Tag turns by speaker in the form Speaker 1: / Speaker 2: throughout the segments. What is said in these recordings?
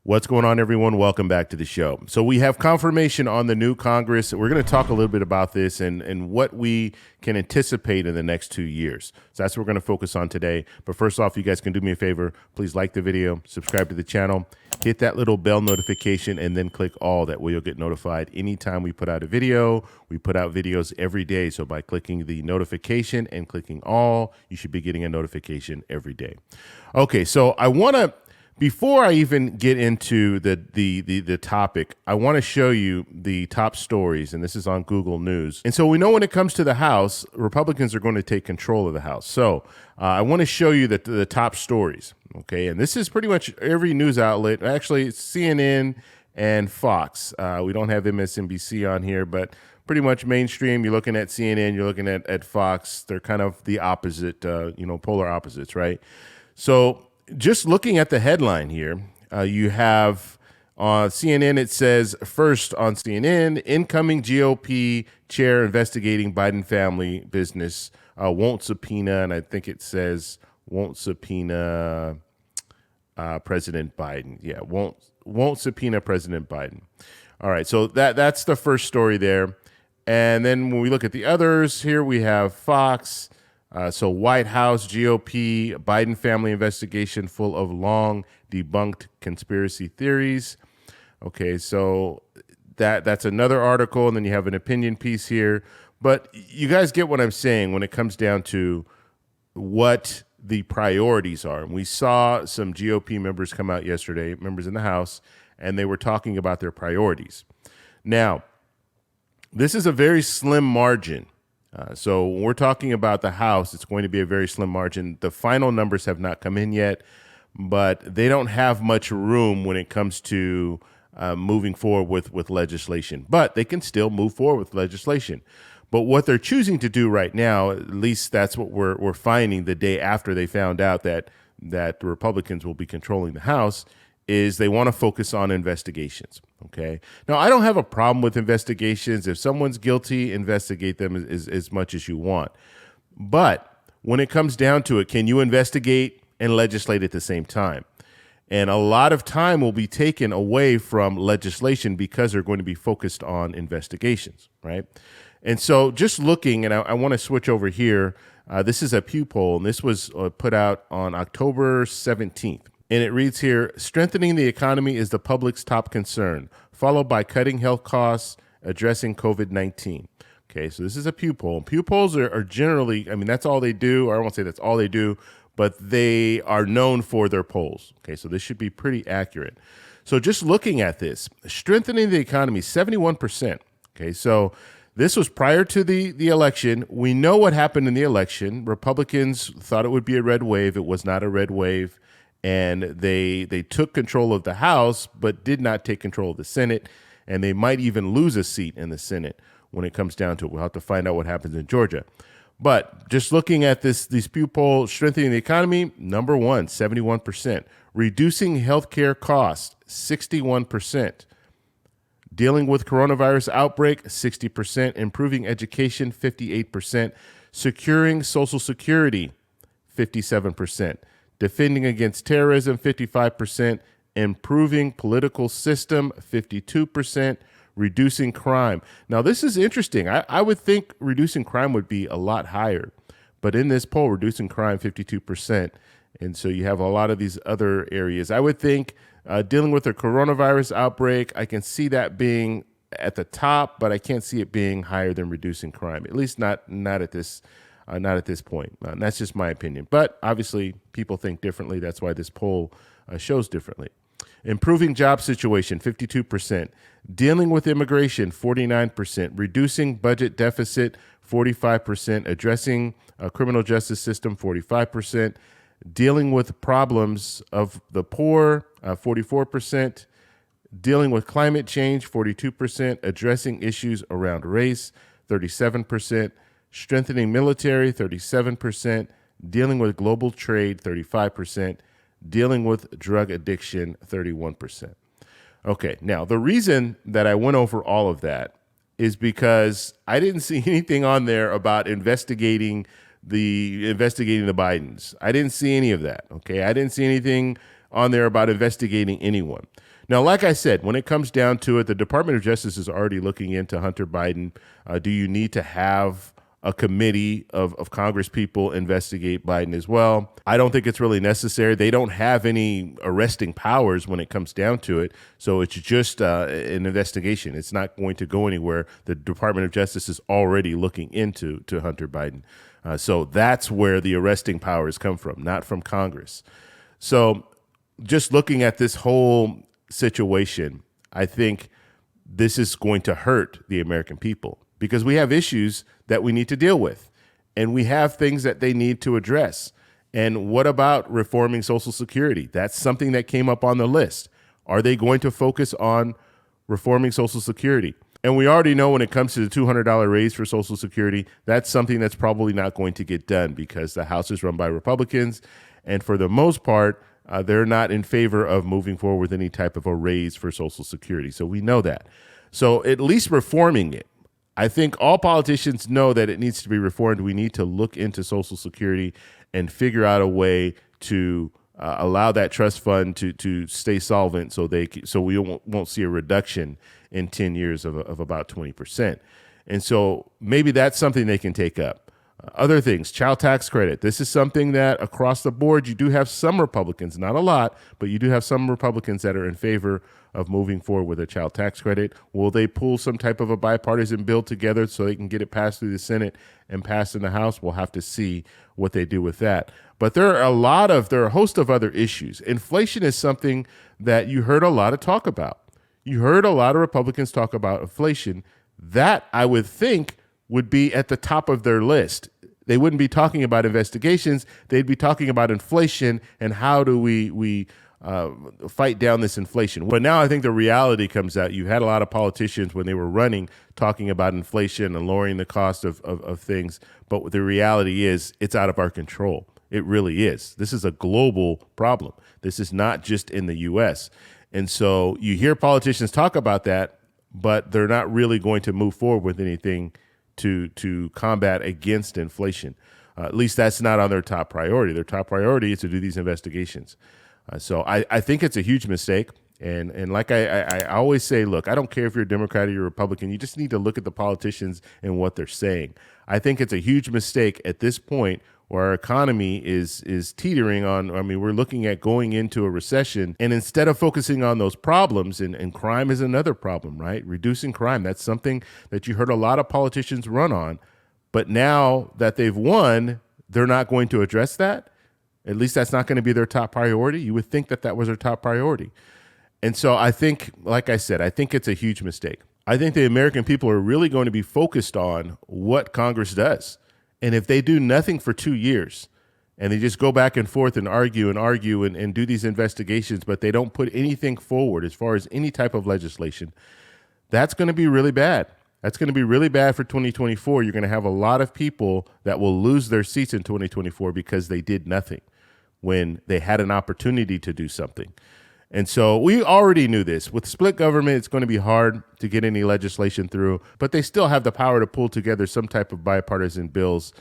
Speaker 1: What's going on, everyone? Welcome back to the show. So we have confirmation on the new Congress. We're going to talk a little bit about this and what we can anticipate in the next 2 years. So that's what we're going to focus on today. But first off, you guys can do me a favor. Please like the video, subscribe to the channel, hit that little bell notification, and then click all. That way you'll get notified anytime we put out a video. We put out videos every day. So by clicking the notification and clicking all, you should be getting a notification every day. Okay, so I want to... Before I even get into the topic, I want to show you the top stories, and this is on Google News. And so we know when it comes to the House, Republicans are going to take control of the House. So I want to show you the top stories, okay? And this is pretty much every news outlet. Actually, it's CNN and Fox. We don't have MSNBC on here, but pretty much mainstream. You're looking at CNN, you're looking at Fox. They're kind of the opposite, polar opposites, right? So just looking at the headline here, you have on CNN, it says, first on CNN, incoming GOP chair investigating Biden family business won't subpoena, and I think it says won't subpoena President Biden. Yeah, won't subpoena President Biden. All right, so that's the first story there. And then when we look at the others, here we have Fox. So White House, GOP, Biden family investigation full of long debunked conspiracy theories. Okay, so that's another article, and then you have an opinion piece here. But you guys get what I'm saying when it comes down to what the priorities are. And we saw some GOP members come out yesterday, members in the House, and they were talking about their priorities. Now, this is a very slim margin. So when we're talking about the House, it's going to be a very slim margin. The final numbers have not come in yet, but they don't have much room when it comes to moving forward with legislation. But they can still move forward with legislation. But what they're choosing to do right now, at least that's what we're finding the day after they found out that the Republicans will be controlling the House, is they want to focus on investigations, okay? Now, I don't have a problem with investigations. If someone's guilty, investigate them as much as you want. But when it comes down to it, can you investigate and legislate at the same time? And a lot of time will be taken away from legislation because they're going to be focused on investigations, right? And so just looking, and I want to switch over here. This is a Pew poll, and this was put out on October 17th. And it reads here, strengthening the economy is the public's top concern, followed by cutting health costs, addressing COVID-19. Okay, so this is a Pew poll. Pew polls are generally, I mean, that's all they do. Or I won't say that's all they do, but they are known for their polls. Okay, so this should be pretty accurate. So just looking at this, strengthening the economy, 71%. Okay, so this was prior to the election. We know what happened in the election. Republicans thought it would be a red wave. It was not a red wave. And they took control of the House, but did not take control of the Senate, and they might even lose a seat in the Senate when it comes down to it. We'll have to find out what happens in Georgia. But just looking at these Pew poll, strengthening the economy, number one, 71%. Reducing healthcare costs, 61%. Dealing with coronavirus outbreak, 60%. Improving education, 58%. Securing Social Security, 57%. Defending against terrorism, 55%, improving political system, 52%, reducing crime. Now, this is interesting. I would think reducing crime would be a lot higher, but in this poll, reducing crime, 52%. And so you have a lot of these other areas. I would think dealing with the coronavirus outbreak, I can see that being at the top, but I can't see it being higher than reducing crime, at least not at this point. And that's just my opinion. But obviously, people think differently. That's why this poll shows differently. Improving job situation, 52%. Dealing with immigration, 49%. Reducing budget deficit, 45%. Addressing a criminal justice system, 45%. Dealing with problems of the poor, 44%. Dealing with climate change, 42%. Addressing issues around race, 37%. Strengthening military, 37%. Dealing with global trade, 35%. Dealing with drug addiction, 31%. Okay, now the reason that I went over all of that is because I didn't see anything on there about investigating the Bidens. I didn't see any of that. Okay, I didn't see anything on there about investigating anyone. Now, like I said, when it comes down to it, the Department of Justice is already looking into Hunter Biden. Do you need to have a committee of Congress people investigate Biden as well? I don't think it's really necessary. They don't have any arresting powers when it comes down to it. So it's just an investigation. It's not going to go anywhere. The Department of Justice is already looking into Hunter Biden. So that's where the arresting powers come from, not from Congress. So just looking at this whole situation, I think this is going to hurt the American people because we have issues that we need to deal with, and we have things that they need to address. And what about reforming Social Security? That's something that came up on the list. Are they going to focus on reforming Social Security? And we already know when it comes to the $200 raise for Social Security, that's something that's probably not going to get done because the House is run by Republicans. And for the most part, they're not in favor of moving forward with any type of a raise for Social Security. So we know that. So at least reforming it. I think all politicians know that it needs to be reformed. We need to look into Social Security and figure out a way to allow that trust fund to stay solvent so we won't see a reduction in 10 years of about 20%. And so maybe that's something they can take up. Other things, child tax credit. This is something that across the board, you do have some Republicans, not a lot, but you do have some Republicans that are in favor of moving forward with a child tax credit. Will they pull some type of a bipartisan bill together so they can get it passed through the Senate and passed in the House? We'll have to see what they do with that. But there are a host of other issues. Inflation is something that you heard a lot of talk about. You heard a lot of Republicans talk about inflation. That, I would think, would be at the top of their list. They wouldn't be talking about investigations. They'd be talking about inflation and how do we fight down this inflation. But now I think the reality comes out. You had a lot of politicians when they were running talking about inflation and lowering the cost of things. But the reality is it's out of our control. It really is. This is a global problem. This is not just in the U.S. And so you hear politicians talk about that, but they're not really going to move forward with anything to combat against inflation. At least that's not on their top priority. Their top priority is to do these investigations. So I think it's a huge mistake. And like I always say, look, I don't care if you're a Democrat or you're a Republican. You just need to look at the politicians and what they're saying. I think it's a huge mistake at this point where our economy is teetering on. I mean, we're looking at going into a recession. And instead of focusing on those problems, and crime is another problem, right? Reducing crime. That's something that you heard a lot of politicians run on. But now that they've won, they're not going to address that. At least that's not going to be their top priority. You would think that was their top priority. And so I think, like I said, I think it's a huge mistake. I think the American people are really going to be focused on what Congress does. And if they do nothing for 2 years and they just go back and forth and argue and do these investigations, but they don't put anything forward as far as any type of legislation, that's going to be really bad. That's going to be really bad for 2024. You're going to have a lot of people that will lose their seats in 2024 because they did nothing when they had an opportunity to do something. And so we already knew this. With split government, it's going to be hard to get any legislation through, but they still have the power to pull together some type of bipartisan bills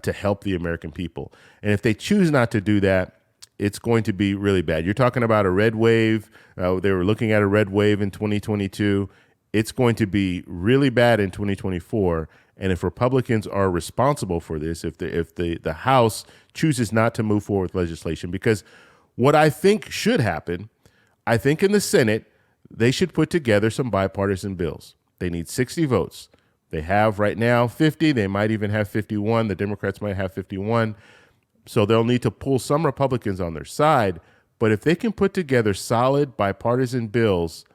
Speaker 1: to help the American people. And if they choose not to do that, it's going to be really bad. You're talking about a red wave. They were looking at a red wave in 2022. It's going to be really bad in 2024. And if Republicans are responsible for this, if the House chooses not to move forward with legislation, because what I think should happen, I think in the Senate, they should put together some bipartisan bills. They need 60 votes. They have right now 50. They might even have 51. The Democrats might have 51. So they'll need to pull some Republicans on their side. But if they can put together solid bipartisan bills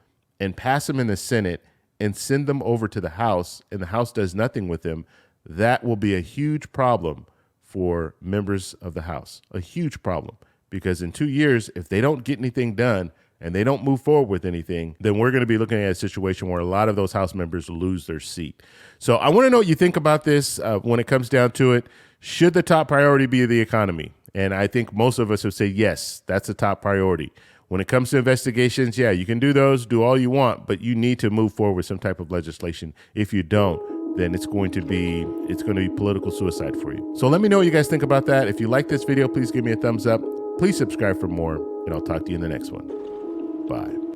Speaker 1: and pass them in the Senate and send them over to the House, and the House does nothing with them, that will be a huge problem for members of the House, a huge problem. Because in 2 years, if they don't get anything done and they don't move forward with anything, then we're going to be looking at a situation where a lot of those House members lose their seat. So I want to know what you think about this when it comes down to it. Should the top priority be the economy? And I think most of us would say, yes, that's the top priority. When it comes to investigations, yeah, you can do those, do all you want, but you need to move forward with some type of legislation. If you don't, then it's going to be political suicide for you. So let me know what you guys think about that. If you like this video, please give me a thumbs up. Please subscribe for more. and I'll talk to you in the next one. Bye.